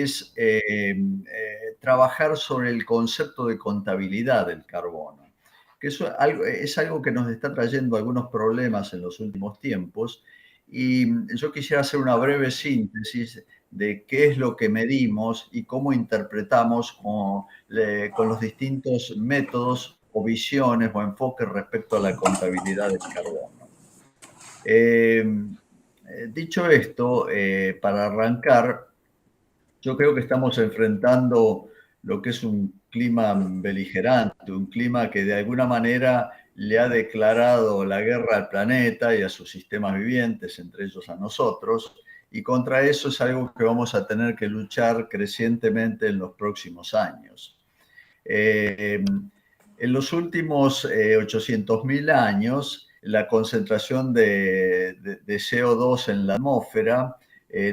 es trabajar sobre el concepto de contabilidad del carbono, que es algo que nos está trayendo algunos problemas en los últimos tiempos. Y yo quisiera hacer una breve síntesis de qué es lo que medimos y cómo interpretamos con los distintos métodos o visiones o enfoques respecto a la contabilidad del carbono. Eh, Dicho esto, para arrancar, yo creo que estamos enfrentando lo que es un clima beligerante, un clima que de alguna manera le ha declarado la guerra al planeta y a sus sistemas vivientes, entre ellos a nosotros, y contra eso es algo que vamos a tener que luchar crecientemente en los próximos años. En los últimos 800.000 años, la concentración de CO2 en la atmósfera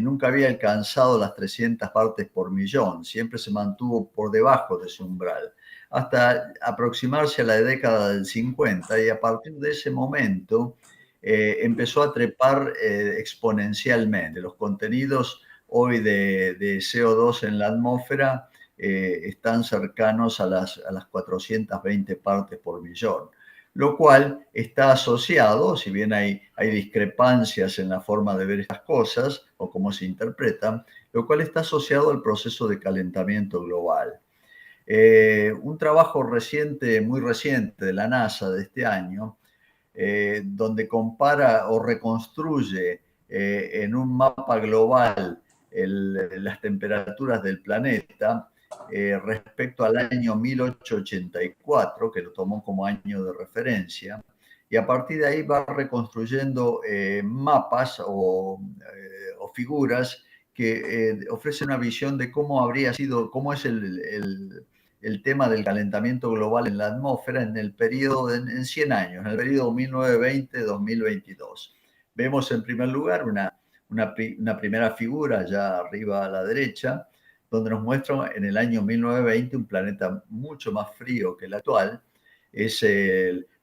nunca había alcanzado las 300 partes por millón, siempre se mantuvo por debajo de ese umbral, hasta aproximarse a la década del 50, y a partir de ese momento empezó a trepar exponencialmente. Los contenidos hoy de CO2 en la atmósfera están cercanos a las 420 partes por millón, lo cual está asociado, si bien hay discrepancias en la forma de ver estas cosas o cómo se interpretan, lo cual está asociado al proceso de calentamiento global. Un trabajo reciente, muy reciente de la NASA de este año, donde compara o reconstruye en un mapa global las temperaturas del planeta respecto al año 1884, que lo tomó como año de referencia, y a partir de ahí va reconstruyendo mapas o figuras que ofrecen una visión de cómo habría sido, cómo es el tema del calentamiento global en la atmósfera en el periodo, en 100 años, en el periodo 1920-2022. Vemos en primer lugar una primera figura allá arriba a la derecha, donde nos muestra en el año 1920 un planeta mucho más frío que el actual.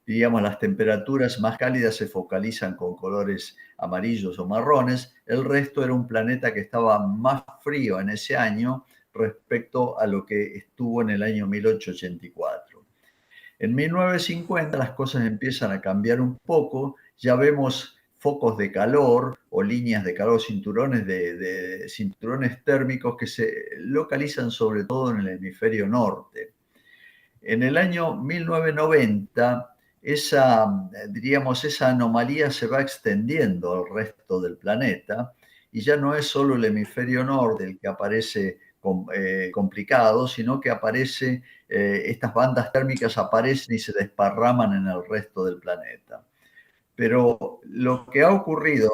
Diríamos, las temperaturas más cálidas se focalizan con colores amarillos o marrones. El resto era un planeta que estaba más frío en ese año respecto a lo que estuvo en el año 1884. En 1950 las cosas empiezan a cambiar un poco, ya vemos focos de calor o líneas de calor, cinturones térmicos que se localizan sobre todo en el hemisferio norte. En el año 1990, esa anomalía se va extendiendo al resto del planeta y ya no es solo el hemisferio norte el que aparece complicado, sino que estas bandas térmicas aparecen y se desparraman en el resto del planeta. Pero lo que ha ocurrido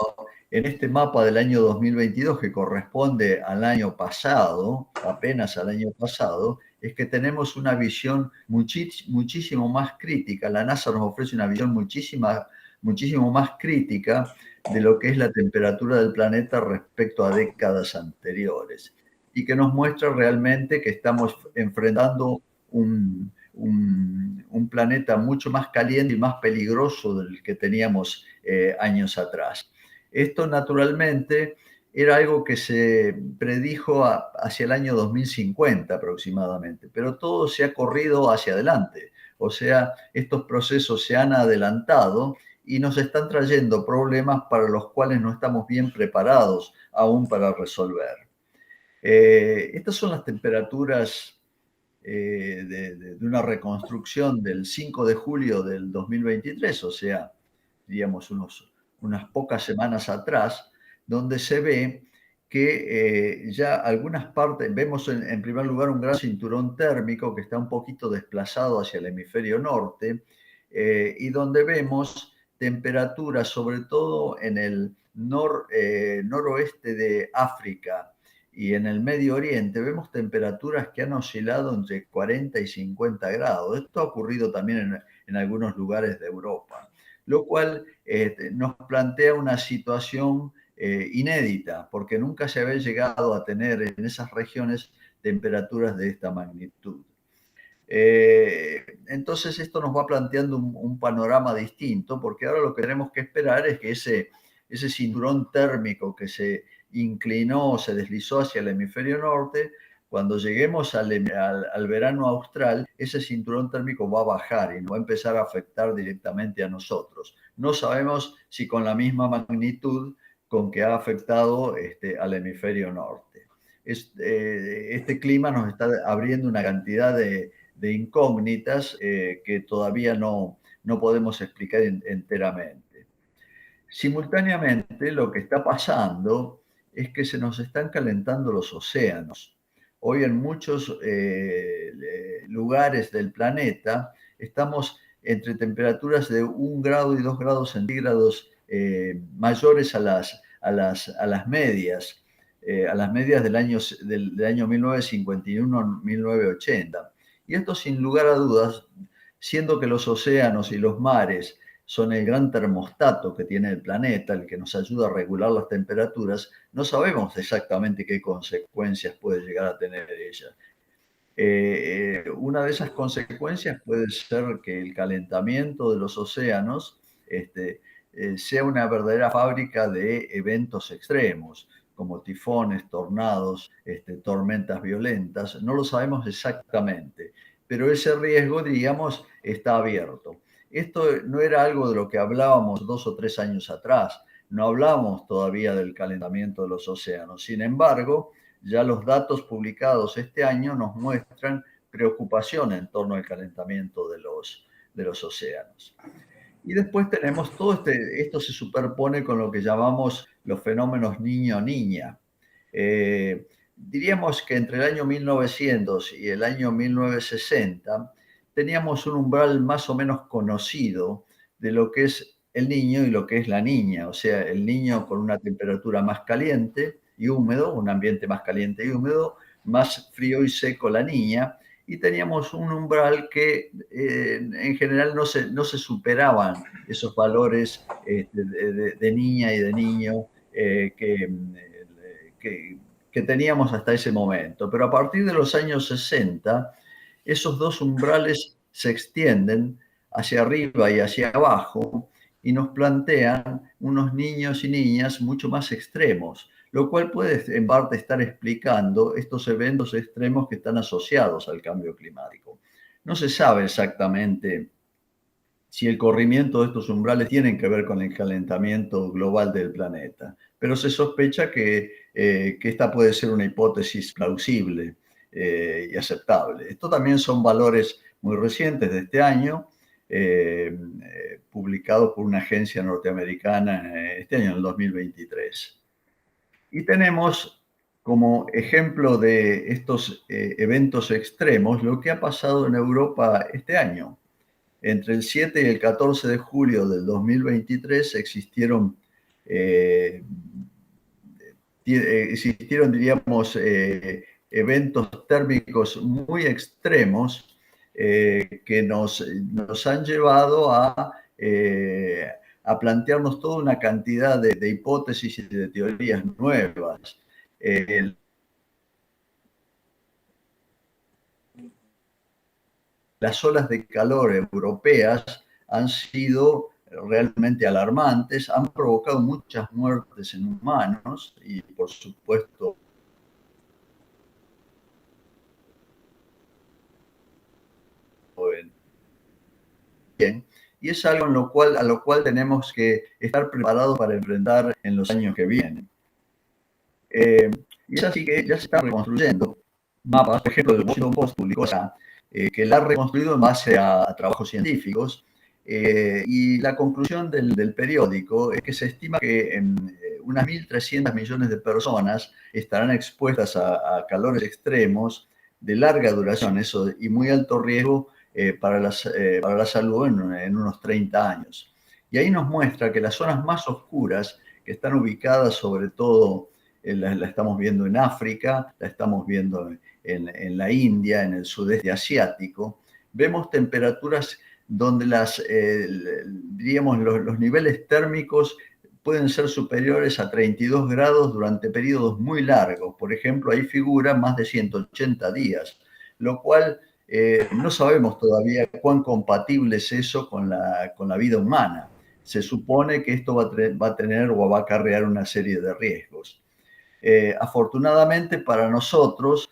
en este mapa del año 2022, que corresponde al año pasado, apenas al año pasado, es que tenemos una visión muchísimo más crítica. La NASA nos ofrece una visión muchísimo más crítica de lo que es la temperatura del planeta respecto a décadas anteriores, y que nos muestra realmente que estamos enfrentando un planeta mucho más caliente y más peligroso del que teníamos años atrás. Esto naturalmente era algo que se predijo hacia el año 2050 aproximadamente, pero todo se ha corrido hacia adelante. O sea, estos procesos se han adelantado y nos están trayendo problemas para los cuales no estamos bien preparados aún para resolver. Estas son las temperaturas de una reconstrucción del 5 de julio del 2023, o sea, digamos unas pocas semanas atrás, donde se ve que ya algunas partes, vemos en primer lugar un gran cinturón térmico que está un poquito desplazado hacia el hemisferio norte, y donde vemos temperaturas, sobre todo en el noroeste de África y en el Medio Oriente, vemos temperaturas que han oscilado entre 40 y 50 grados. Esto ha ocurrido también en algunos lugares de Europa, lo cual nos plantea una situación inédita, porque nunca se había llegado a tener en esas regiones temperaturas de esta magnitud. Entonces esto nos va planteando un panorama distinto, porque ahora lo que tenemos que esperar es que ese cinturón térmico que se inclinó, se deslizó hacia el hemisferio norte, cuando lleguemos al verano austral, ese cinturón térmico va a bajar y nos va a empezar a afectar directamente a nosotros. No sabemos si con la misma magnitud con que ha afectado al hemisferio norte. Este clima nos está abriendo una cantidad de incógnitas que todavía no podemos explicar enteramente. Simultáneamente, lo que está pasando es que se nos están calentando los océanos. Hoy en muchos lugares del planeta estamos entre temperaturas de 1 grado y 2 grados centígrados mayores a las medias, del año 1951-1980. Y esto sin lugar a dudas, siendo que los océanos y los mares son el gran termostato que tiene el planeta, el que nos ayuda a regular las temperaturas, no sabemos exactamente qué consecuencias puede llegar a tener ella. Una de esas consecuencias puede ser que el calentamiento de los océanos sea una verdadera fábrica de eventos extremos, como tifones, tornados, tormentas violentas. No lo sabemos exactamente, pero ese riesgo, diríamos, está abierto. Esto no era algo de lo que hablábamos 2 o 3 años atrás. No hablábamos todavía del calentamiento de los océanos. Sin embargo, ya los datos publicados este año nos muestran preocupación en torno al calentamiento de los océanos. Y después tenemos todo esto se superpone con lo que llamamos los fenómenos niño-niña. Diríamos que entre el año 1900 y el año 1960 teníamos un umbral más o menos conocido de lo que es el niño y lo que es la niña. O sea, el niño con una temperatura más caliente y húmedo, un ambiente más caliente y húmedo, más frío y seco la niña, y teníamos un umbral que en general no se superaban esos valores de niña y de niño que teníamos hasta ese momento. Pero a partir de los años 60, esos dos umbrales se extienden hacia arriba y hacia abajo y nos plantean unos niños y niñas mucho más extremos, lo cual puede en parte estar explicando estos eventos extremos que están asociados al cambio climático. No se sabe exactamente si el corrimiento de estos umbrales tiene que ver con el calentamiento global del planeta, pero se sospecha que esta puede ser una hipótesis plausible y aceptable. Estos también son valores muy recientes de este año, publicados por una agencia norteamericana este año, en el 2023. Y tenemos como ejemplo de estos eventos extremos lo que ha pasado en Europa este año. Entre el 7 y el 14 de julio del 2023 existieron, diríamos, eventos térmicos muy extremos que nos han llevado a plantearnos toda una cantidad de hipótesis y de teorías nuevas. Las olas de calor europeas han sido realmente alarmantes, han provocado muchas muertes en humanos y, por supuesto, bien. Y es algo a lo cual tenemos que estar preparados para enfrentar en los años que vienen. Y es así que ya se están reconstruyendo mapas. Por ejemplo, el Washington Post publicó que la ha reconstruido en base a trabajos científicos. Y la conclusión del periódico es que se estima que unas 1.300 millones de personas estarán expuestas a calores extremos de larga duración y muy alto riesgo para la salud en unos 30 años. Y ahí nos muestra que las zonas más oscuras, que están ubicadas sobre todo, la estamos viendo en África, la estamos viendo en la India, en el sudeste asiático, vemos temperaturas donde diríamos, los niveles térmicos pueden ser superiores a 32 grados durante periodos muy largos. Por ejemplo, ahí figura más de 180 días, lo cual no sabemos todavía cuán compatible es eso con la vida humana. se supone que esto va a tener o va a acarrear una serie de riesgos. Afortunadamente para nosotros,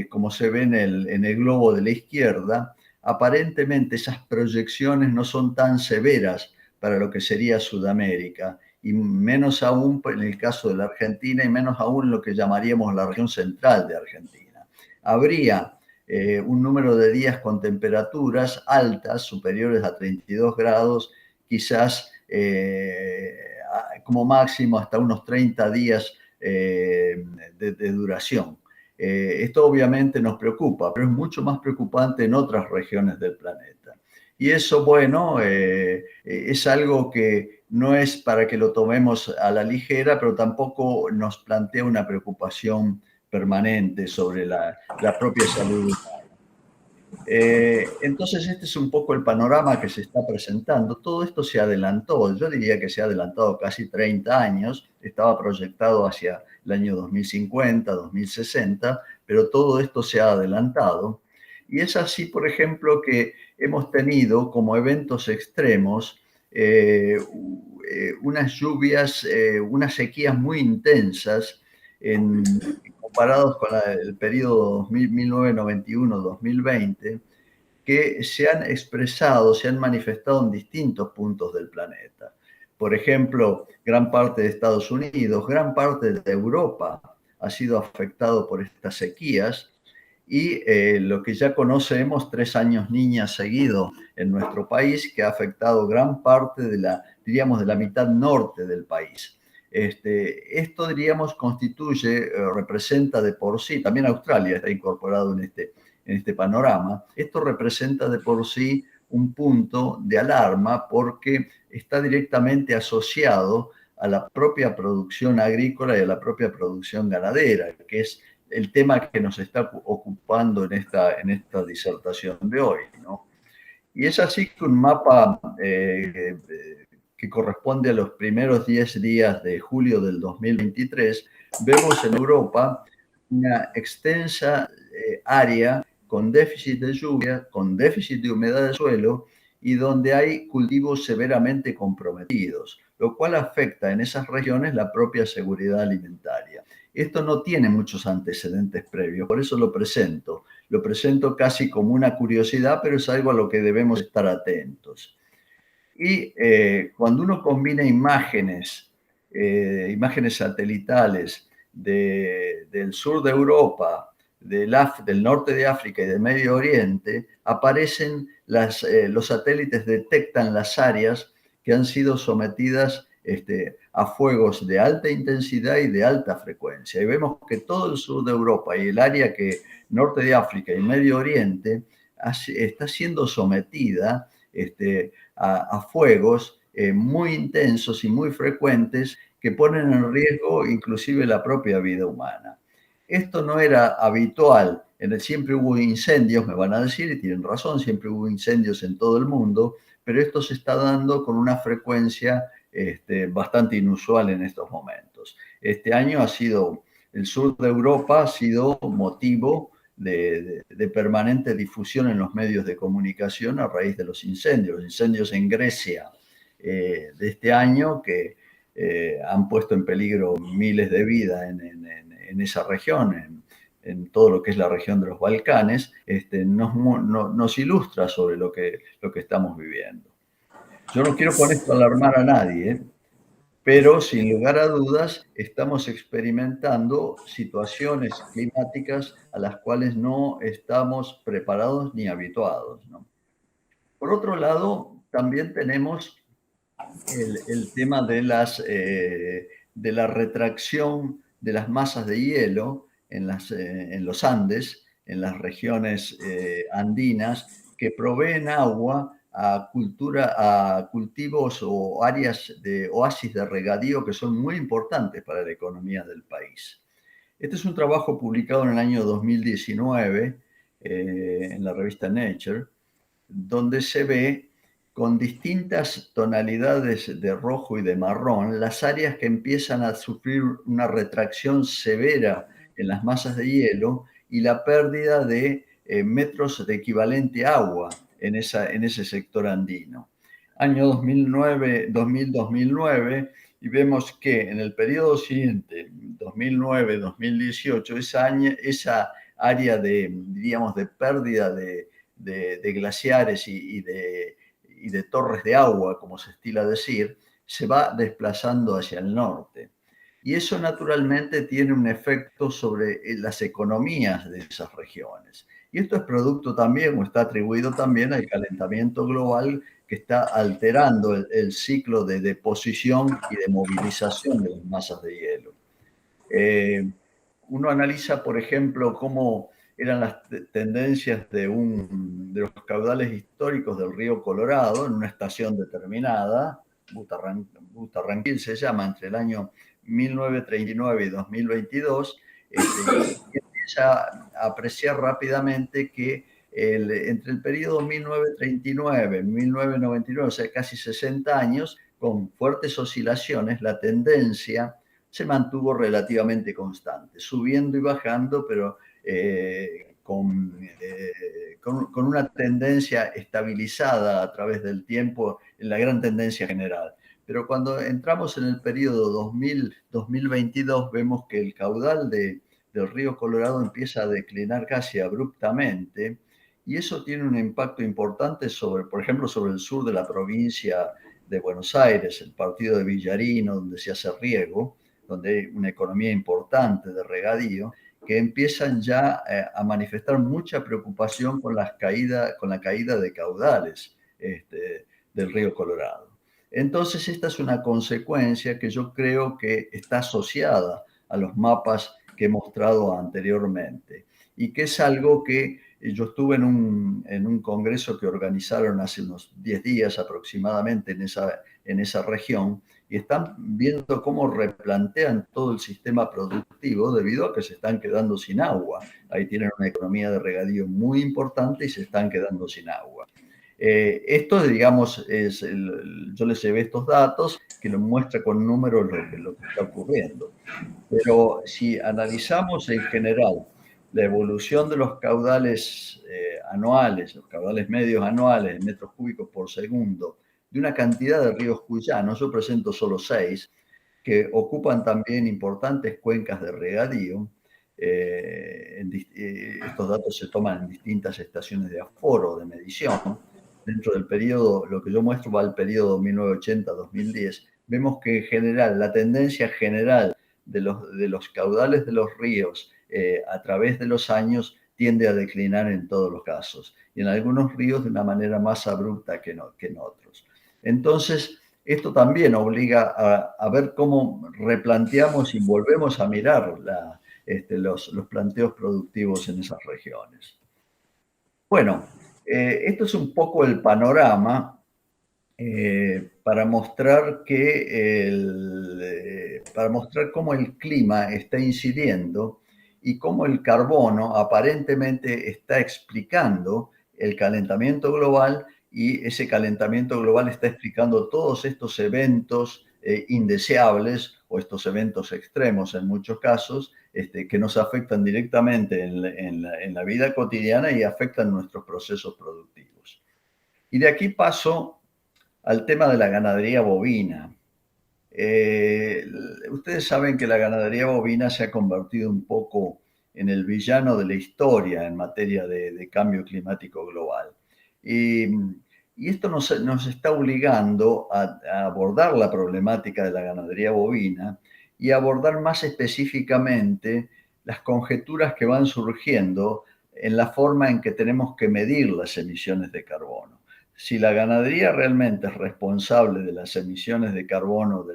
como se ve en el globo de la izquierda, aparentemente esas proyecciones no son tan severas para lo que sería Sudamérica, y menos aún en el caso de la Argentina, y menos aún en lo que llamaríamos la región central de Argentina. Habría un número de días con temperaturas altas, superiores a 32 grados, quizás como máximo hasta unos 30 días de duración. Esto obviamente nos preocupa, pero es mucho más preocupante en otras regiones del planeta. Y eso, bueno, es algo que no es para que lo tomemos a la ligera, pero tampoco nos plantea una preocupación permanente sobre la propia salud humana. Entonces, este es un poco el panorama que se está presentando. Todo esto se adelantó, yo diría que se ha adelantado casi 30 años, estaba proyectado hacia el año 2050, 2060, pero todo esto se ha adelantado. Y es así, por ejemplo, que hemos tenido como eventos extremos unas lluvias, unas sequías muy intensas comparados con el periodo 1991-2020, que se han expresado, se han manifestado en distintos puntos del planeta. Por ejemplo, gran parte de Estados Unidos, gran parte de Europa ha sido afectado por estas sequías, y lo que ya conocemos, 3 años niñas seguidos en nuestro país, que ha afectado gran parte de diríamos, de la mitad norte del país. Esto, diríamos, constituye, representa de por sí, también Australia está incorporado en este panorama, esto representa de por sí un punto de alarma porque está directamente asociado a la propia producción agrícola y a la propia producción ganadera, que es el tema que nos está ocupando en esta disertación de hoy, ¿no? Y es así que un mapa que corresponde a los primeros 10 días de julio del 2023, vemos en Europa una extensa área con déficit de lluvia, con déficit de humedad del suelo, y donde hay cultivos severamente comprometidos, lo cual afecta en esas regiones la propia seguridad alimentaria. Esto no tiene muchos antecedentes previos, por eso lo presento casi como una curiosidad, pero es algo a lo que debemos estar atentos. Y cuando uno combina imágenes, imágenes satelitales del sur de Europa, del norte de África y del Medio Oriente, aparecen los satélites detectan las áreas que han sido sometidas a fuegos de alta intensidad y de alta frecuencia. Y vemos que todo el sur de Europa y el área norte de África y Medio Oriente está siendo sometida a fuegos muy intensos y muy frecuentes que ponen en riesgo inclusive la propia vida humana. Esto no era habitual, siempre hubo incendios, me van a decir, y tienen razón, siempre hubo incendios en todo el mundo, pero esto se está dando con una frecuencia bastante inusual en estos momentos. Este año el sur de Europa ha sido motivo de permanente difusión en los medios de comunicación a raíz de los incendios en Grecia de este año, que han puesto en peligro miles de vidas en esa región, en todo lo que es la región de los Balcanes, nos ilustra sobre lo que estamos viviendo. Yo no quiero con esto alarmar a nadie, pero sin lugar a dudas estamos experimentando situaciones climáticas a las cuales no estamos preparados ni habituados, ¿no? Por otro lado, también tenemos el tema de la retracción de las masas de hielo en los Andes, en las regiones andinas, que proveen agua a cultivos o áreas de oasis de regadío que son muy importantes para la economía del país. Este es un trabajo publicado en el año 2019 en la revista Nature, donde se ve con distintas tonalidades de rojo y de marrón las áreas que empiezan a sufrir una retracción severa en las masas de hielo y la pérdida de metros de equivalente agua en ese sector andino. año 2009, 2000-2009, y vemos que en el periodo siguiente, 2009-2018, esa área de, diríamos, de pérdida de glaciares y de torres de agua, como se estila decir, se va desplazando hacia el norte. Y eso naturalmente tiene un efecto sobre las economías de esas regiones. Y esto es producto también, o está atribuido también al calentamiento global que está alterando el ciclo de deposición y de movilización de las masas de hielo. Uno analiza, por ejemplo, cómo eran las tendencias de los caudales históricos del río Colorado en una estación determinada, Butarranquil se llama, entre el año 1939 y 2022, y empieza a apreciar rápidamente que entre el periodo 1939 y 1999, o sea, casi 60 años, con fuertes oscilaciones, la tendencia se mantuvo relativamente constante, subiendo y bajando, pero con una tendencia estabilizada a través del tiempo, en la gran tendencia general. Pero cuando entramos en el periodo 2000-2022, vemos que el caudal del río Colorado empieza a declinar casi abruptamente, y eso tiene un impacto importante sobre, por ejemplo, sobre el sur de la provincia de Buenos Aires, el partido de Villarino, donde se hace riego, donde hay una economía importante de regadío, que empiezan ya a manifestar mucha preocupación con la caída de caudales del río Colorado. Entonces, esta es una consecuencia que yo creo que está asociada a los mapas que he mostrado anteriormente y que es algo que yo estuve en un congreso que organizaron hace unos 10 días aproximadamente en esa región, y están viendo cómo replantean todo el sistema productivo debido a que se están quedando sin agua. Ahí tienen una economía de regadío muy importante y se están quedando sin agua. Esto, digamos, yo les llevé estos datos que nos muestra con números lo que está ocurriendo. Pero si analizamos en general la evolución de los caudales anuales, los caudales medios anuales en metros cúbicos por segundo, de una cantidad de ríos cuyanos, yo presento solo 6, que ocupan también importantes cuencas de regadío. Estos datos se toman en distintas estaciones de aforo, de medición. Dentro del periodo, lo que yo muestro va al periodo 1980-2010, vemos que en general, la tendencia general de los caudales de los ríos a través de los años tiende a declinar en todos los casos, y en algunos ríos de una manera más abrupta que en otros. Entonces, esto también obliga a ver cómo replanteamos y volvemos a mirar los planteos productivos en esas regiones. Bueno, esto es un poco el panorama para mostrar para mostrar cómo el clima está incidiendo y cómo el carbono aparentemente está explicando el calentamiento global, y ese calentamiento global está explicando todos estos eventos indeseables o estos eventos extremos en muchos casos que nos afectan directamente en la vida cotidiana y afectan nuestros procesos productivos. Y de aquí paso al tema de la ganadería bovina. Ustedes saben que la ganadería bovina se ha convertido un poco en el villano de la historia en materia de cambio climático global. Y esto nos está obligando a abordar la problemática de la ganadería bovina y a abordar más específicamente las conjeturas que van surgiendo en la forma en que tenemos que medir las emisiones de carbono. Si la ganadería realmente es responsable de las emisiones de carbono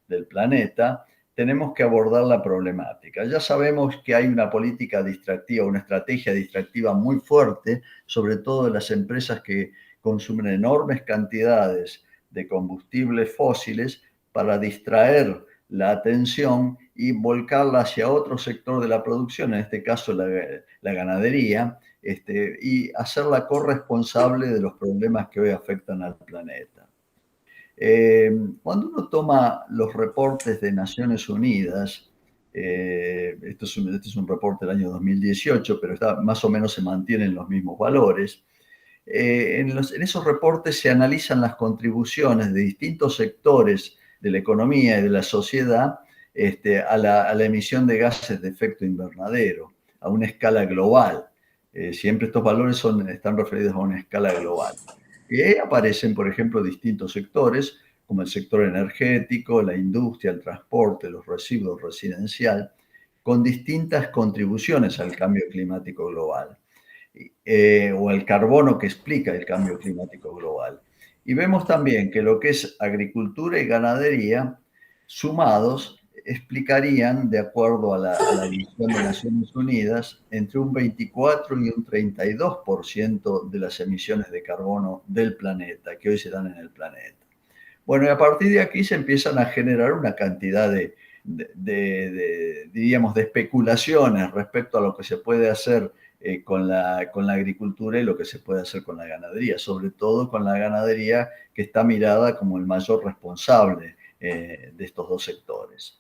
del planeta, tenemos que abordar la problemática. Ya sabemos que hay una política distractiva, una estrategia distractiva muy fuerte, sobre todo de las empresas que consumen enormes cantidades de combustibles fósiles, para distraer la atención y volcarla hacia otro sector de la producción, en este caso la ganadería, y hacerla corresponsable de los problemas que hoy afectan al planeta. Cuando uno toma los reportes de Naciones Unidas, este es un reporte del año 2018, pero más o menos se mantienen los mismos valores, En esos reportes se analizan las contribuciones de distintos sectores de la economía y de la sociedad a la emisión de gases de efecto invernadero, a una escala global. Siempre estos valores están referidos a una escala global. Y ahí aparecen, por ejemplo, distintos sectores, como el sector energético, la industria, el transporte, los residuos residencial, con distintas contribuciones al cambio climático global, o el carbono que explica el cambio climático global. Y vemos también que lo que es agricultura y ganadería, sumados, explicarían, de acuerdo a la visión de Naciones Unidas, entre un 24 y un 32% de las emisiones de carbono del planeta, que hoy se dan en el planeta. Bueno, y a partir de aquí se empiezan a generar una cantidad diríamos, de especulaciones respecto a lo que se puede hacer con la agricultura y lo que se puede hacer con la ganadería, sobre todo con la ganadería, que está mirada como el mayor responsable de estos dos sectores.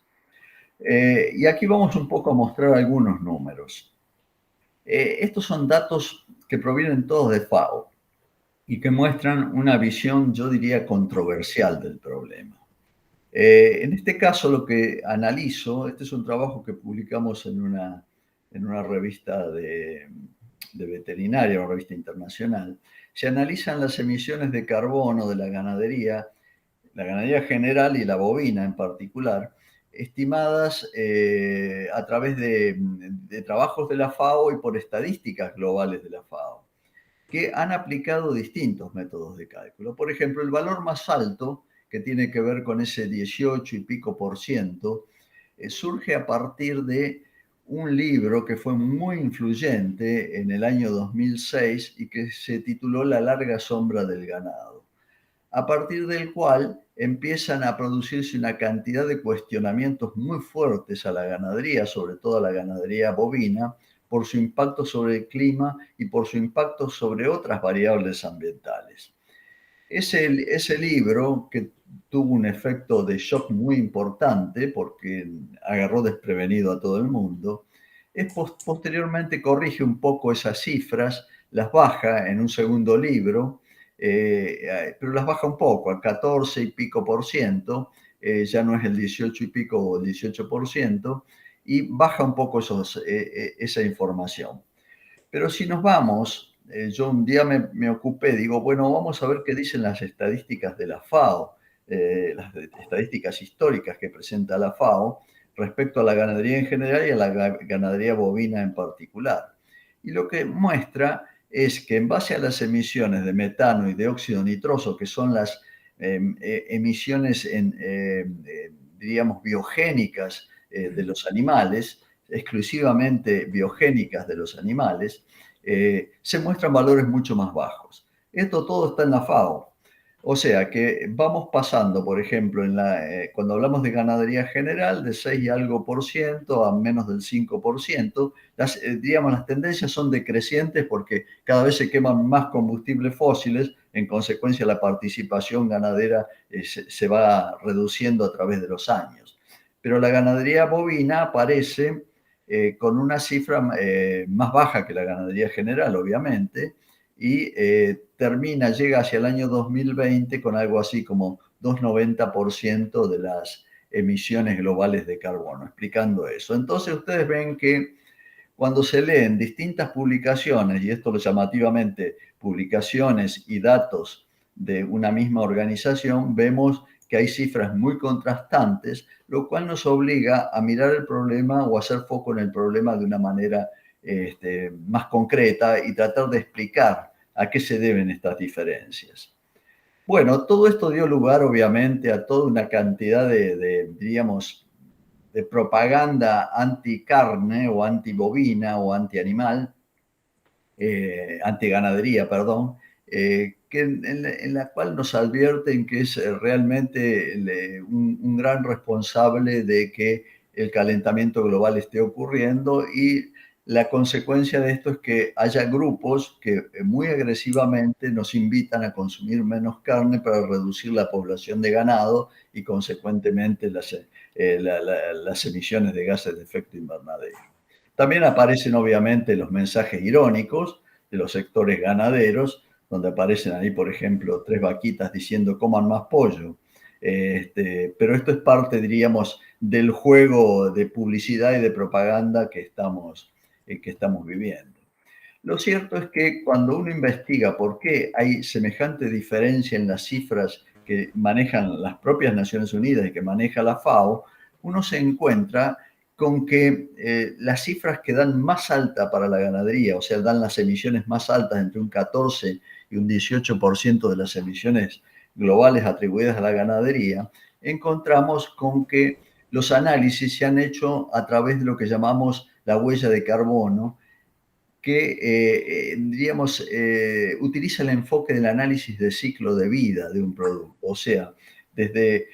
Y aquí vamos un poco a mostrar algunos números. Estos son datos que provienen todos de FAO y que muestran una visión, yo diría, controversial del problema. En este caso, lo que analizo, este es un trabajo que publicamos en una revista de veterinaria, una revista internacional. Se analizan las emisiones de carbono de la ganadería general y la bovina en particular, estimadas a través de trabajos de la FAO y por estadísticas globales de la FAO, que han aplicado distintos métodos de cálculo. Por ejemplo, el valor más alto, que tiene que ver con ese 18 y pico por ciento, surge a partir de un libro que fue muy influyente en el año 2006 y que se tituló La larga sombra del ganado, a partir del cual empiezan a producirse una cantidad de cuestionamientos muy fuertes a la ganadería, sobre todo a la ganadería bovina, por su impacto sobre el clima y por su impacto sobre otras variables ambientales. Ese libro, que tuvo un efecto de shock muy importante porque agarró desprevenido a todo el mundo, posteriormente corrige un poco esas cifras, las baja en un segundo libro, pero las baja un poco, al 14 y pico por ciento, ya no es el 18 y pico o el 18%, y baja un poco esa información. Pero si nos vamos, yo un día me ocupé, digo, bueno, vamos a ver qué dicen las estadísticas de la FAO, las estadísticas históricas que presenta la FAO respecto a la ganadería en general y a la ganadería bovina en particular. Y lo que muestra es que en base a las emisiones de metano y de óxido nitroso, que son las emisiones, diríamos, biogénicas de los animales, exclusivamente biogénicas de los animales, se muestran valores mucho más bajos. Esto todo está en la FAO. O sea que vamos pasando, por ejemplo, cuando hablamos de ganadería general, de 6 y algo por ciento a menos del 5%. Digamos, las tendencias son decrecientes porque cada vez se queman más combustibles fósiles, en consecuencia la participación ganadera se va reduciendo a través de los años. Pero la ganadería bovina aparece con una cifra más baja que la ganadería general, obviamente, y llega hacia el año 2020 con algo así como 2,90% de las emisiones globales de carbono, explicando eso. Entonces ustedes ven que cuando se leen distintas publicaciones, y esto llamativamente publicaciones y datos de una misma organización, vemos que hay cifras muy contrastantes, lo cual nos obliga a mirar el problema o a hacer foco en el problema de una manera más concreta y tratar de explicar a qué se deben estas diferencias. Bueno, todo esto dio lugar obviamente a toda una cantidad diríamos, de propaganda anti-carne o anti-bovina o anti-animal, anti-ganadería, perdón, en la cual nos advierten que es realmente un gran responsable de que el calentamiento global esté ocurriendo, y la consecuencia de esto es que haya grupos que muy agresivamente nos invitan a consumir menos carne para reducir la población de ganado y consecuentemente las emisiones de gases de efecto invernadero. También aparecen obviamente los mensajes irónicos de los sectores ganaderos, donde aparecen ahí, por ejemplo, 3 vaquitas diciendo coman más pollo. Pero esto es parte, diríamos, del juego de publicidad y de propaganda que estamos viviendo. Lo cierto es que cuando uno investiga por qué hay semejante diferencia en las cifras que manejan las propias Naciones Unidas y que maneja la FAO, uno se encuentra con que las cifras que dan más alta para la ganadería, o sea, dan las emisiones más altas, entre un 14 y un 18% de las emisiones globales atribuidas a la ganadería, encontramos con que los análisis se han hecho a través de lo que llamamos la huella de carbono, que, diríamos, utiliza el enfoque del análisis de ciclo de vida de un producto. O sea, desde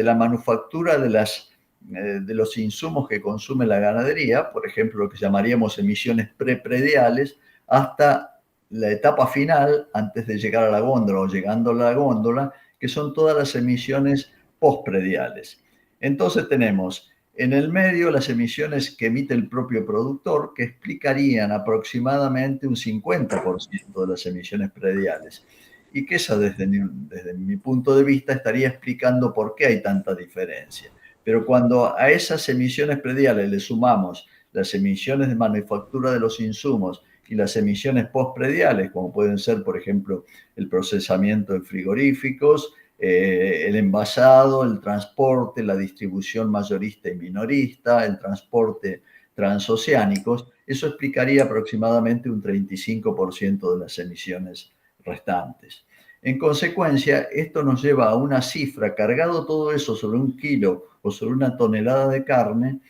la manufactura de los insumos que consume la ganadería, por ejemplo, lo que llamaríamos emisiones preprediales, hasta la etapa final, antes de llegar a la góndola o llegando a la góndola, que son todas las emisiones postprediales. Entonces tenemos en el medio, las emisiones que emite el propio productor, que explicarían aproximadamente un 50% de las emisiones prediales. Y que esa, desde mi punto de vista, estaría explicando por qué hay tanta diferencia. Pero cuando a esas emisiones prediales le sumamos las emisiones de manufactura de los insumos y las emisiones postprediales, como pueden ser, por ejemplo, el procesamiento de frigoríficos, el envasado, el transporte, la distribución mayorista y minorista, el transporte transoceánicos, eso explicaría aproximadamente un 35% de las emisiones restantes. En consecuencia, esto nos lleva a una cifra, cargado todo eso sobre un kilo o sobre una tonelada de carne,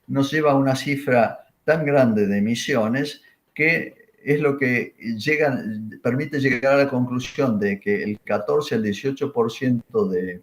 nos lleva a una cifra tan grande de emisiones que es lo que permite llegar a la conclusión de que el 14 al 18% de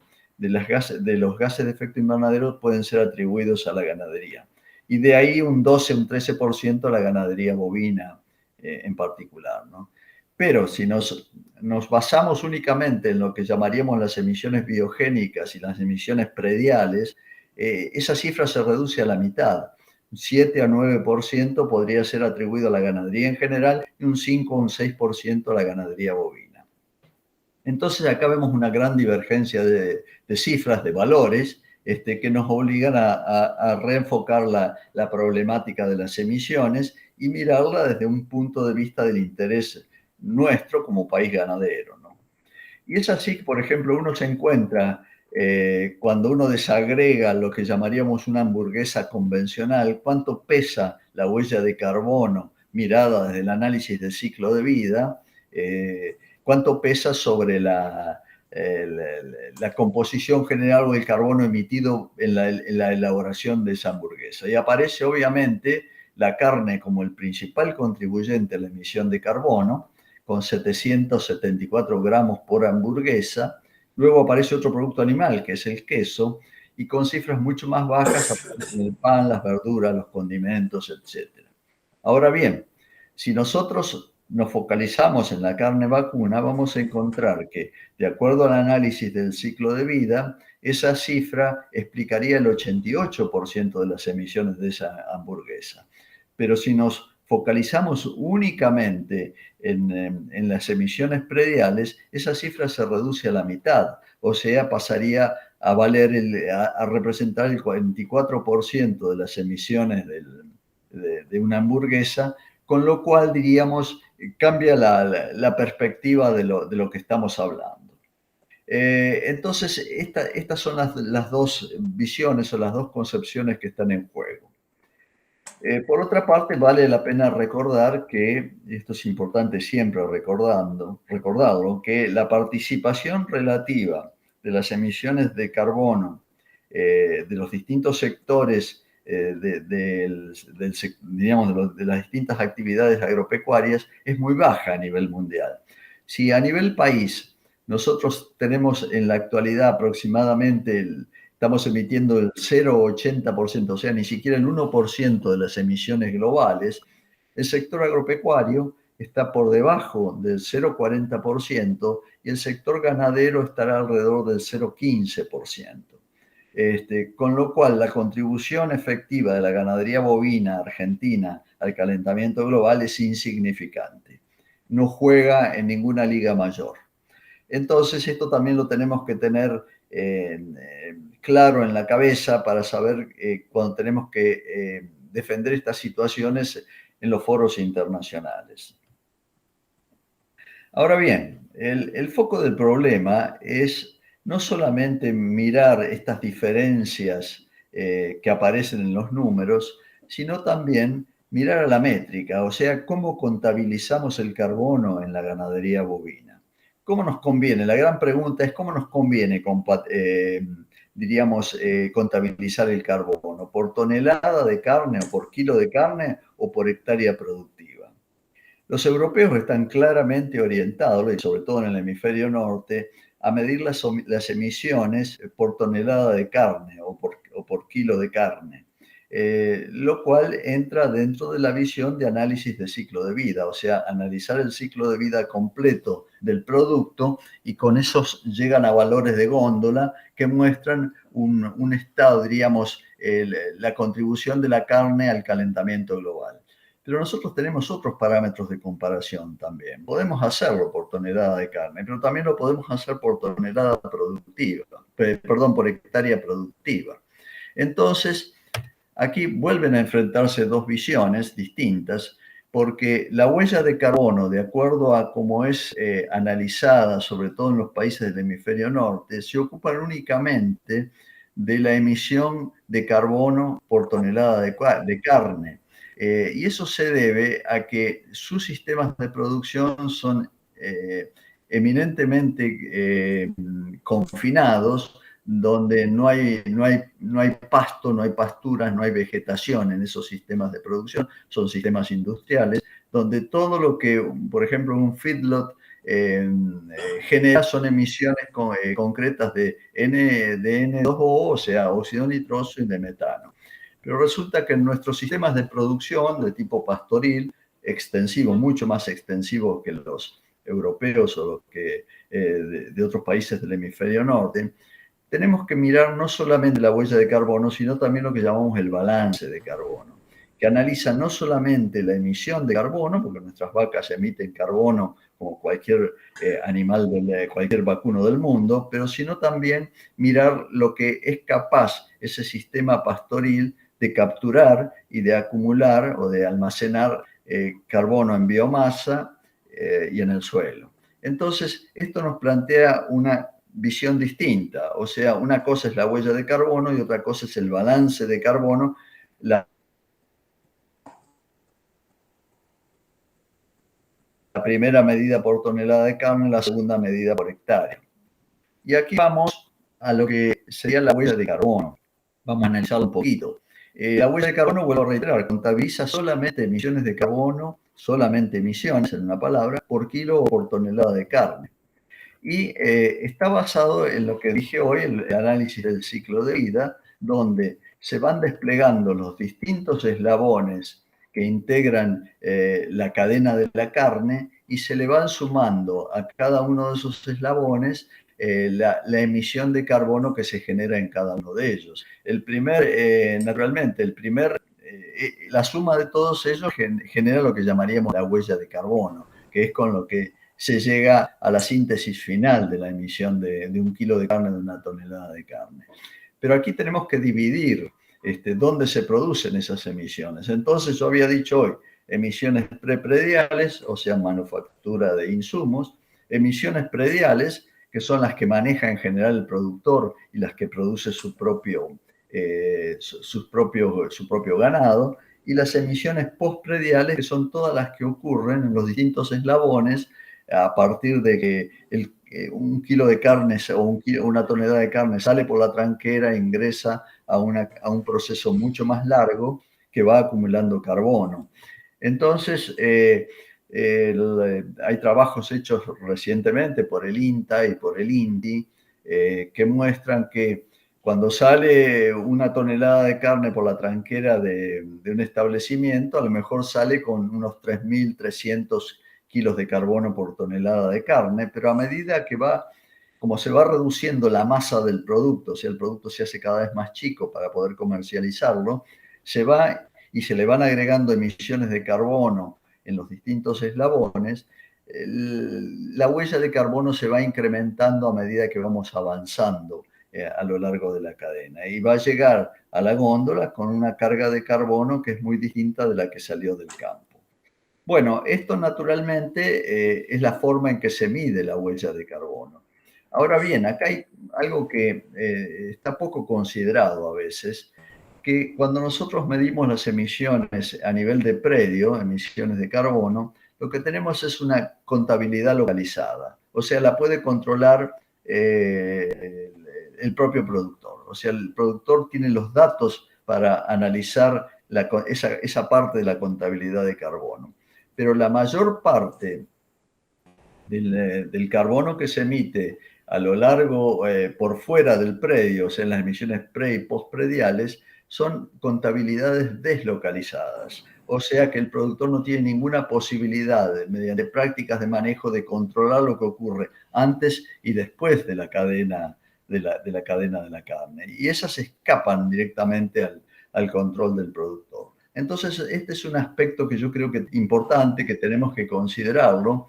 los gases de efecto invernadero pueden ser atribuidos a la ganadería. Y de ahí un 12, un 13% a la ganadería bovina en particular, ¿no? Pero si nos basamos únicamente en lo que llamaríamos las emisiones biogénicas y las emisiones prediales, esa cifra se reduce a la mitad. 7 a 9% podría ser atribuido a la ganadería en general y un 5 o un 6% a la ganadería bovina. Entonces acá vemos una gran divergencia de cifras, de valores, que nos obligan a reenfocar la problemática de las emisiones y mirarla desde un punto de vista del interés nuestro como país ganadero, ¿no? Y es así que, por ejemplo, uno se encuentra cuando uno desagrega lo que llamaríamos una hamburguesa convencional, cuánto pesa la huella de carbono mirada desde el análisis del ciclo de vida, cuánto pesa sobre la composición general o el carbono emitido en la elaboración de esa hamburguesa. Y aparece obviamente la carne como el principal contribuyente a la emisión de carbono, con 774 gramos por hamburguesa. Luego aparece otro producto animal, que es el queso, y con cifras mucho más bajas aparecen el pan, las verduras, los condimentos, etc. Ahora bien, si nosotros nos focalizamos en la carne vacuna, vamos a encontrar que, de acuerdo al análisis del ciclo de vida, esa cifra explicaría el 88% de las emisiones de esa hamburguesa. Pero si nos focalizamos únicamente en las emisiones prediales, esa cifra se reduce a la mitad, o sea, pasaría a a representar el 44% de las emisiones de una hamburguesa, con lo cual, diríamos, cambia la perspectiva de lo que estamos hablando. Entonces, estas son las dos visiones o las dos concepciones que están en juego. Por otra parte, vale la pena recordar que, esto es importante siempre recordarlo, que la participación relativa de las emisiones de carbono de los distintos sectores digamos, de las distintas actividades agropecuarias es muy baja a nivel mundial. Si a nivel país nosotros tenemos en la actualidad aproximadamente estamos emitiendo el 0,80%, o sea, ni siquiera el 1% de las emisiones globales, el sector agropecuario está por debajo del 0,40% y el sector ganadero estará alrededor del 0,15%. Con lo cual, la contribución efectiva de la ganadería bovina argentina al calentamiento global es insignificante. no juega en ninguna liga mayor. Entonces, esto también lo tenemos que tener claro en la cabeza para saber cuando tenemos que defender estas situaciones en los foros internacionales. Ahora bien, el foco del problema es no solamente mirar estas diferencias que aparecen en los números, sino también mirar a la métrica, o sea, cómo contabilizamos el carbono en la ganadería bovina. ¿Cómo nos conviene? La gran pregunta es cómo nos conviene, diríamos, contabilizar el carbono, por tonelada de carne o por kilo de carne o por hectárea productiva. Los europeos están claramente orientados, y sobre todo en el hemisferio norte, a medir las emisiones por tonelada de carne o por kilo de carne, lo cual entra dentro de la visión de análisis de ciclo de vida, o sea, analizar el ciclo de vida completo del producto y con esos llegan a valores de góndola que muestran un estado, diríamos, la contribución de la carne al calentamiento global. Pero nosotros tenemos otros parámetros de comparación también. Podemos hacerlo por tonelada de carne, pero también lo podemos hacer por tonelada productiva, perdón, por hectárea productiva. Entonces, aquí vuelven a enfrentarse dos visiones distintas, porque la huella de carbono, de acuerdo a cómo es analizada, sobre todo en los países del hemisferio norte, se ocupan únicamente de la emisión de carbono por tonelada de carne. Y eso se debe a que sus sistemas de producción son eminentemente confinados, donde no hay pasto, no hay pasturas, no hay vegetación en esos sistemas de producción, son sistemas industriales, donde todo lo que, por ejemplo, un feedlot genera son emisiones concretas de N2O, o sea, óxido nitroso y de metano. Pero resulta que en nuestros sistemas de producción de tipo pastoril, extensivo, mucho más extensivo que los europeos o los que, de otros países del hemisferio norte, tenemos que mirar no solamente la huella de carbono, sino también lo que llamamos el balance de carbono, que analiza no solamente la emisión de carbono, porque nuestras vacas emiten carbono como cualquier animal, cualquier vacuno del mundo, pero sino también mirar lo que es capaz ese sistema pastoril de capturar y de acumular o de almacenar carbono en biomasa y en el suelo. Entonces, esto nos plantea una visión distinta, o sea, una cosa es la huella de carbono y otra cosa es el balance de carbono, la primera medida por tonelada de carne, la segunda medida por hectárea. Y aquí vamos a lo que sería la huella de carbono. Vamos a analizarlo un poquito. La huella de carbono, vuelvo a reiterar, contabiliza solamente emisiones de carbono, solamente emisiones, en una palabra, por kilo o por tonelada de carne. Y está basado en lo que dije hoy, el análisis del ciclo de vida, donde se van desplegando los distintos eslabones que integran la cadena de la carne y se le van sumando a cada uno de esos eslabones la emisión de carbono que se genera en cada uno de ellos. Naturalmente, la suma de todos ellos genera lo que llamaríamos la huella de carbono, que es con lo que se llega a la síntesis final de la emisión de 1 kilo de carne de 1 tonelada de carne. Pero aquí tenemos que dividir dónde se producen esas emisiones. Entonces yo había dicho hoy, emisiones preprediales, o sea, manufactura de insumos, emisiones prediales, que son las que maneja en general el productor y las que produce su propio ganado, y las emisiones postprediales, que son todas las que ocurren en los distintos eslabones a partir de que 1 kilo de carne o una tonelada de carne sale por la tranquera e ingresa a un proceso mucho más largo que va acumulando carbono. Entonces, hay trabajos hechos recientemente por el INTA y por el INDI que muestran que cuando sale 1 tonelada de carne por la tranquera de un establecimiento, a lo mejor sale con unos 3.300 kilos de carbono por tonelada de carne, pero a medida que como se va reduciendo la masa del producto, o sea, el producto se hace cada vez más chico para poder comercializarlo, se va y se le van agregando emisiones de carbono en los distintos eslabones, la huella de carbono se va incrementando a medida que vamos avanzando a lo largo de la cadena y va a llegar a la góndola con una carga de carbono que es muy distinta de la que salió del campo. Bueno, esto naturalmente es la forma en que se mide la huella de carbono. Ahora bien, acá hay algo que está poco considerado a veces, que cuando nosotros medimos las emisiones a nivel de predio, emisiones de carbono, lo que tenemos es una contabilidad localizada. O sea, la puede controlar el propio productor. O sea, el productor tiene los datos para analizar esa parte de la contabilidad de carbono. Pero la mayor parte del carbono que se emite a lo largo, por fuera del predio, o sea, en las emisiones pre y postprediales, son contabilidades deslocalizadas. O sea que el productor no tiene ninguna posibilidad, mediante prácticas de manejo, de controlar lo que ocurre antes y después de la cadena de la cadena de la carne. Y esas escapan directamente al control del productor. Entonces, este es un aspecto que yo creo que es importante, que tenemos que considerarlo,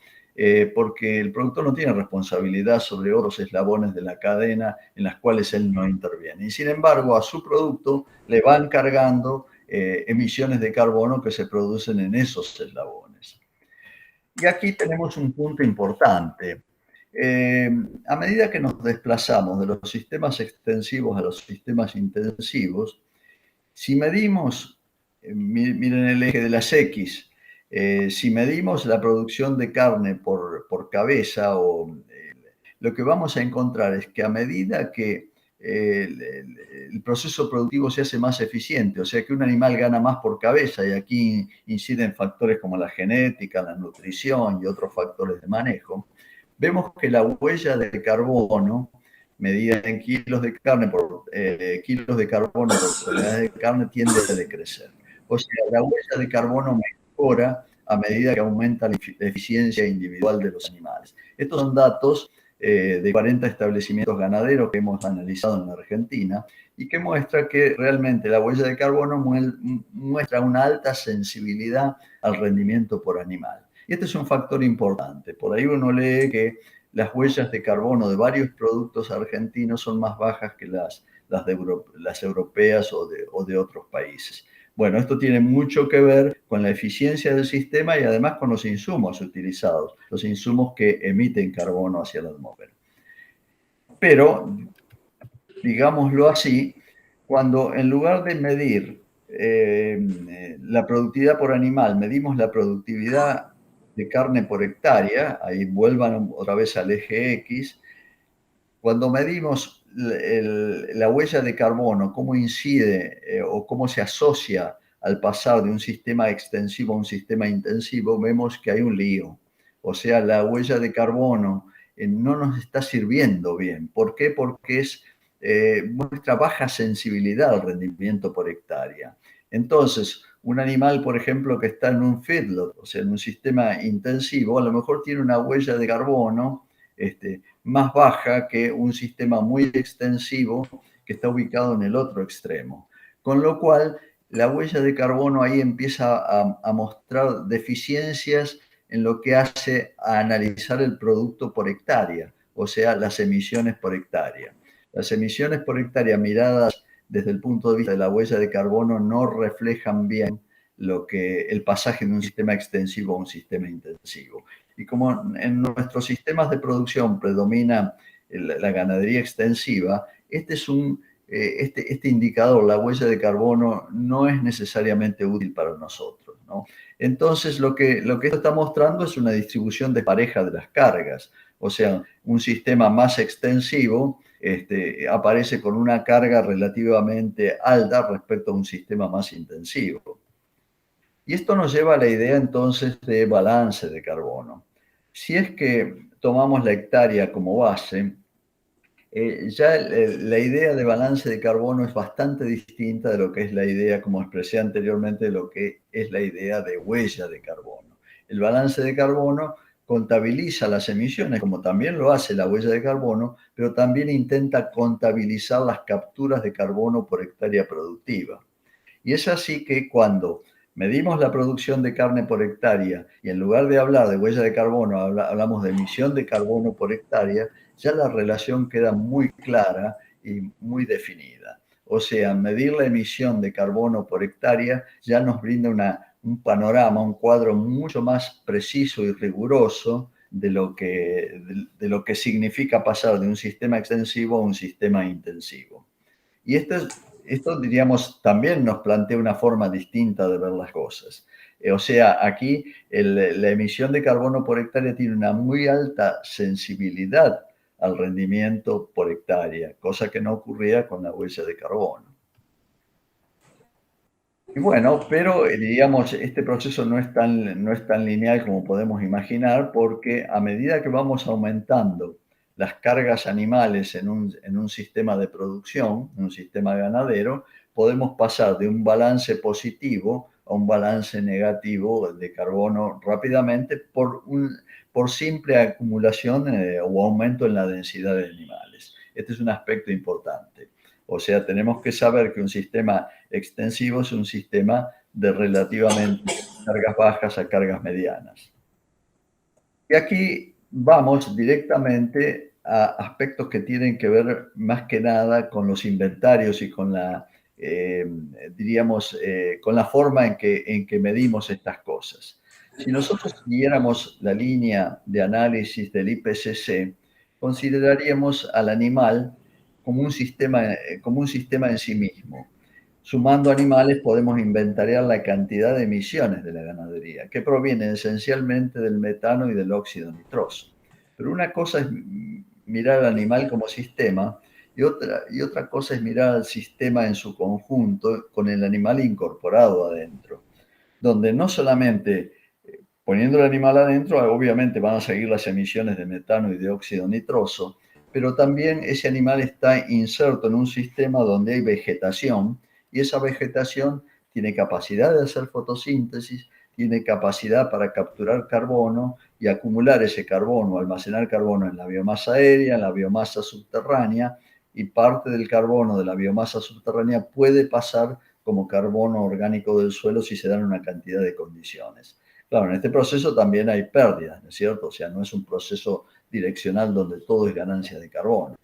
porque el productor no tiene responsabilidad sobre otros eslabones de la cadena en las cuales él no interviene. Y sin embargo, a su producto le van cargando emisiones de carbono que se producen en esos eslabones. Y aquí tenemos un punto importante. A medida que nos desplazamos de los sistemas extensivos a los sistemas intensivos, si medimos, miren el eje de las X, si medimos la producción de carne por cabeza, lo que vamos a encontrar es que a medida que el proceso productivo se hace más eficiente, o sea que un animal gana más por cabeza, y aquí inciden factores como la genética, la nutrición y otros factores de manejo, vemos que la huella de carbono medida en kilos de carne por kilos de carbono por toneladas de carne tiende a decrecer. O sea, la huella de carbono mejora a medida que aumenta la eficiencia individual de los animales. Estos son datos de 40 establecimientos ganaderos que hemos analizado en la Argentina y que muestra que realmente la huella de carbono muestra una alta sensibilidad al rendimiento por animal. Y este es un factor importante. Por ahí uno lee que las huellas de carbono de varios productos argentinos son más bajas que las europeas o de otros países. Bueno, esto tiene mucho que ver con la eficiencia del sistema y además con los insumos utilizados, los insumos que emiten carbono hacia la atmósfera. Pero, digámoslo así, cuando en lugar de medir la productividad por animal, medimos la productividad de carne por hectárea, ahí vuelvan otra vez al eje X, cuando medimos la huella de carbono, cómo incide o cómo se asocia al pasar de un sistema extensivo a un sistema intensivo, vemos que hay un lío. O sea, la huella de carbono no nos está sirviendo bien. ¿Por qué? Porque muestra baja sensibilidad al rendimiento por hectárea. Entonces, un animal, por ejemplo, que está en un feedlot, o sea, en un sistema intensivo, a lo mejor tiene una huella de carbono más baja que un sistema muy extensivo que está ubicado en el otro extremo. Con lo cual, la huella de carbono ahí empieza a mostrar deficiencias en lo que hace a analizar el producto por hectárea, o sea, las emisiones por hectárea. Las emisiones por hectárea miradas desde el punto de vista de la huella de carbono no reflejan bien el pasaje de un sistema extensivo a un sistema intensivo. Y como en nuestros sistemas de producción predomina la ganadería extensiva, este indicador, la huella de carbono, no es necesariamente útil para nosotros, ¿no? Entonces, lo que esto está mostrando es una distribución despareja de las cargas. O sea, un sistema más extensivo aparece con una carga relativamente alta respecto a un sistema más intensivo. Y esto nos lleva a la idea entonces de balance de carbono. Si es que tomamos la hectárea como base, ya la idea de balance de carbono es bastante distinta de lo que es la idea, como expresé anteriormente, de lo que es la idea de huella de carbono. El balance de carbono contabiliza las emisiones, como también lo hace la huella de carbono, pero también intenta contabilizar las capturas de carbono por hectárea productiva. Y es así que cuando medimos la producción de carne por hectárea y en lugar de hablar de huella de carbono, hablamos de emisión de carbono por hectárea, ya la relación queda muy clara y muy definida. O sea, medir la emisión de carbono por hectárea ya nos brinda un panorama, un cuadro mucho más preciso y riguroso de lo que significa pasar de un sistema extensivo a un sistema intensivo. Y esto, diríamos, también nos plantea una forma distinta de ver las cosas. O sea, aquí la emisión de carbono por hectárea tiene una muy alta sensibilidad al rendimiento por hectárea, cosa que no ocurría con la huella de carbono. Y bueno, pero digamos, este proceso no es tan lineal como podemos imaginar, porque a medida que vamos aumentando las cargas animales en un sistema de producción, en un sistema ganadero, podemos pasar de un balance positivo a un balance negativo de carbono rápidamente por simple acumulación o aumento en la densidad de animales. Este es un aspecto importante. O sea, tenemos que saber que un sistema extensivo es un sistema de relativamente cargas bajas a cargas medianas. Y aquí vamos directamente a aspectos que tienen que ver más que nada con los inventarios y con eh, diríamos, con la forma en que medimos estas cosas. Si nosotros siguiéramos la línea de análisis del IPCC, consideraríamos al animal como un sistema en sí mismo. Sumando animales podemos inventariar la cantidad de emisiones de la ganadería, que provienen esencialmente del metano y del óxido nitroso. Pero una cosa es mirar al animal como sistema y otra cosa es mirar al sistema en su conjunto con el animal incorporado adentro, donde no solamente poniendo el animal adentro, obviamente van a seguir las emisiones de metano y de óxido nitroso, pero también ese animal está inserto en un sistema donde hay vegetación y esa vegetación tiene capacidad de hacer fotosíntesis, tiene capacidad para capturar carbono y acumular ese carbono, almacenar carbono en la biomasa aérea, en la biomasa subterránea, y parte del carbono de la biomasa subterránea puede pasar como carbono orgánico del suelo si se dan una cantidad de condiciones. Claro, en este proceso también hay pérdidas, ¿no es cierto? O sea, no es un proceso direccional donde todo es ganancia de carbono.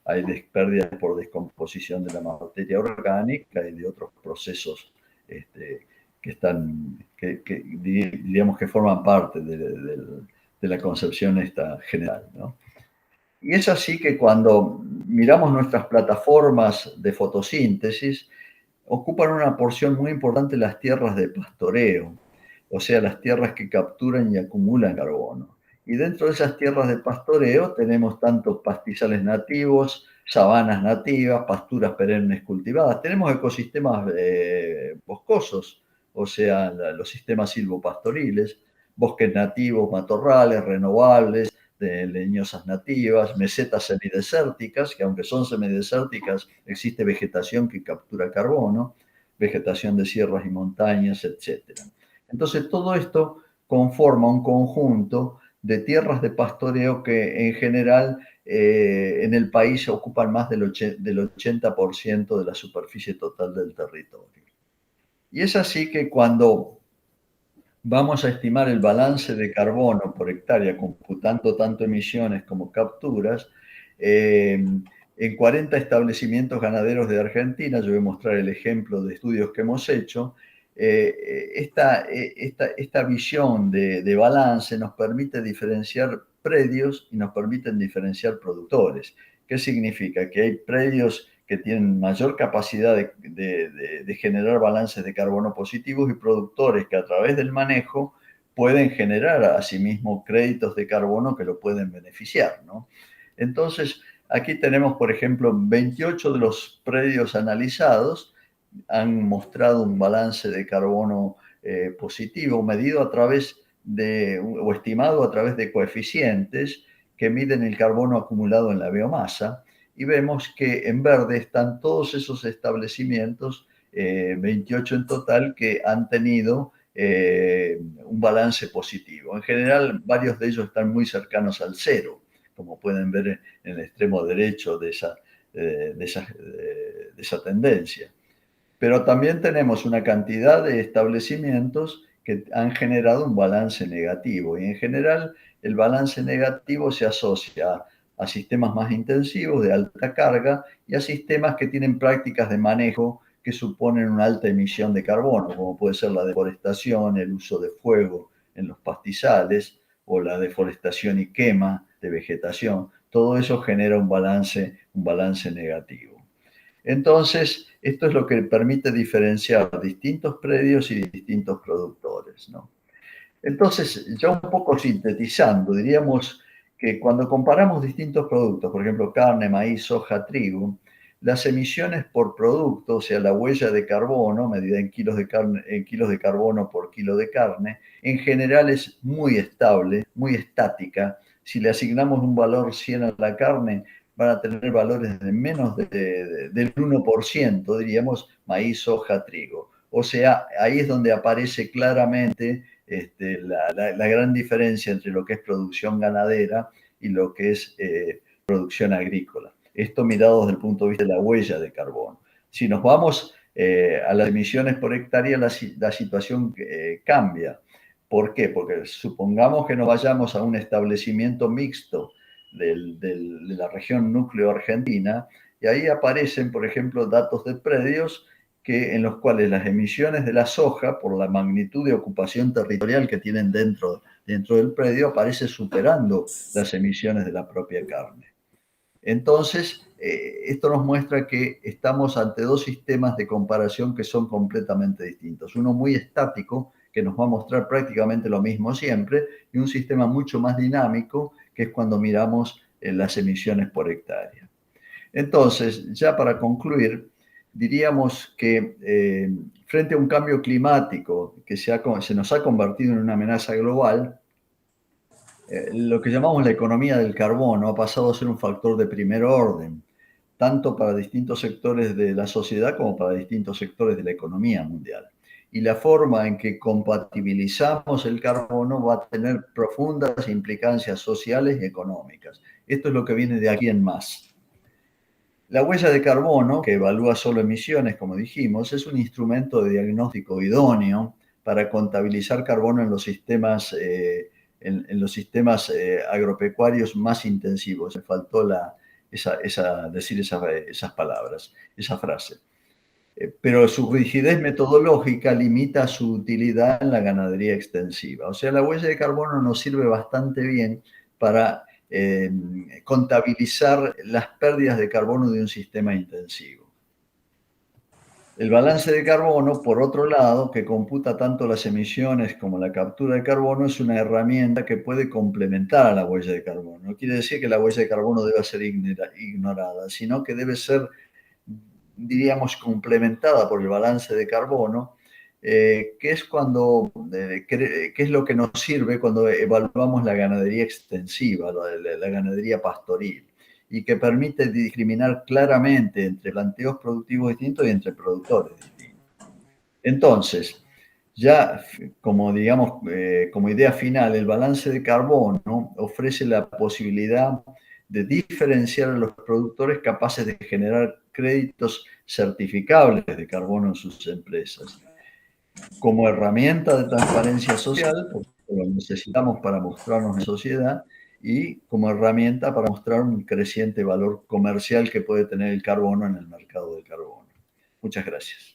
Hay pérdidas por descomposición de la materia orgánica y de otros procesos que están, diríamos que forman parte de la concepción esta general, ¿no? Y es así que cuando miramos nuestras plataformas de fotosíntesis, ocupan una porción muy importante las tierras de pastoreo, o sea, las tierras que capturan y acumulan carbono. Y dentro de esas tierras de pastoreo tenemos tantos pastizales nativos, sabanas nativas, pasturas perennes cultivadas. Tenemos ecosistemas boscosos, o sea, los sistemas silvopastoriles, bosques nativos, matorrales, renovables, de leñosas nativas, mesetas semidesérticas, que aunque son semidesérticas, existe vegetación que captura carbono, vegetación de sierras y montañas, etcétera. Entonces, todo esto conforma un conjunto de tierras de pastoreo que en general en el país ocupan más del 80% de la superficie total del territorio. Y es así que cuando vamos a estimar el balance de carbono por hectárea computando tanto emisiones como capturas, en 40 establecimientos ganaderos de Argentina, yo voy a mostrar el ejemplo de estudios que hemos hecho, esta visión de balance nos permite diferenciar predios y nos permiten diferenciar productores. ¿Qué significa? Que hay predios que tienen mayor capacidad de generar balances de carbono positivos y productores que a través del manejo pueden generar a sí mismos créditos de carbono que lo pueden beneficiar, ¿no? Entonces, aquí tenemos, por ejemplo, 28 de los predios analizados han mostrado un balance de carbono positivo medido a través o estimado a través de coeficientes que miden el carbono acumulado en la biomasa, y vemos que en verde están todos esos establecimientos, 28 en total, que han tenido un balance positivo. En general, varios de ellos están muy cercanos al cero, como pueden ver en el extremo derecho de esa tendencia. Pero también tenemos una cantidad de establecimientos que han generado un balance negativo y en general el balance negativo se asocia a sistemas más intensivos de alta carga y a sistemas que tienen prácticas de manejo que suponen una alta emisión de carbono, como puede ser la deforestación, el uso de fuego en los pastizales o la deforestación y quema de vegetación. Todo eso genera un balance negativo. Entonces, esto es lo que permite diferenciar distintos predios y distintos productores, ¿no? Entonces, ya un poco sintetizando, diríamos que cuando comparamos distintos productos, por ejemplo, carne, maíz, soja, trigo, las emisiones por producto, o sea, la huella de carbono, medida en kilos de carne, en kilos de carbono por kilo de carne, en general es muy estable, muy estática. Si le asignamos un valor 100 a la carne, van a tener valores de menos del 1%, diríamos, maíz, soja, trigo. O sea, ahí es donde aparece claramente la gran diferencia entre lo que es producción ganadera y lo que es producción agrícola. Esto mirado desde el punto de vista de la huella de carbono. Si nos vamos a las emisiones por hectárea, la situación cambia. ¿Por qué? Porque supongamos que nos vayamos a un establecimiento mixto de la región núcleo argentina y ahí aparecen, por ejemplo, datos de predios en los cuales las emisiones de la soja, por la magnitud de ocupación territorial que tienen dentro del predio, aparece superando las emisiones de la propia carne. Entonces, esto nos muestra que estamos ante dos sistemas de comparación que son completamente distintos. Uno muy estático, que nos va a mostrar prácticamente lo mismo siempre, y un sistema mucho más dinámico, que es cuando miramos las emisiones por hectárea. Entonces, ya para concluir, diríamos que frente a un cambio climático que se nos ha convertido en una amenaza global, lo que llamamos la economía del carbono ha pasado a ser un factor de primer orden, tanto para distintos sectores de la sociedad como para distintos sectores de la economía mundial. Y la forma en que compatibilizamos el carbono va a tener profundas implicancias sociales y económicas. Esto es lo que viene de aquí en más. La huella de carbono, que evalúa solo emisiones, como dijimos, es un instrumento de diagnóstico idóneo para contabilizar carbono en los sistemas, en los sistemas agropecuarios más intensivos. Me faltó decir esas palabras, esa frase. Pero su rigidez metodológica limita su utilidad en la ganadería extensiva. O sea, la huella de carbono nos sirve bastante bien para contabilizar las pérdidas de carbono de un sistema intensivo. El balance de carbono, por otro lado, que computa tanto las emisiones como la captura de carbono, es una herramienta que puede complementar a la huella de carbono. No quiere decir que la huella de carbono deba ser ignorada, sino que debe ser, diríamos, complementada por el balance de carbono, que es que es lo que nos sirve cuando evaluamos la ganadería extensiva, la ganadería pastoril, y que permite discriminar claramente entre planteos productivos distintos y entre productores distintos. Entonces, ya como digamos, como idea final, el balance de carbono ofrece la posibilidad de diferenciar a los productores capaces de generar créditos certificables de carbono en sus empresas. Como herramienta de transparencia social, porque lo necesitamos para mostrarnos en sociedad, y como herramienta para mostrar un creciente valor comercial que puede tener el carbono en el mercado del carbono. Muchas gracias.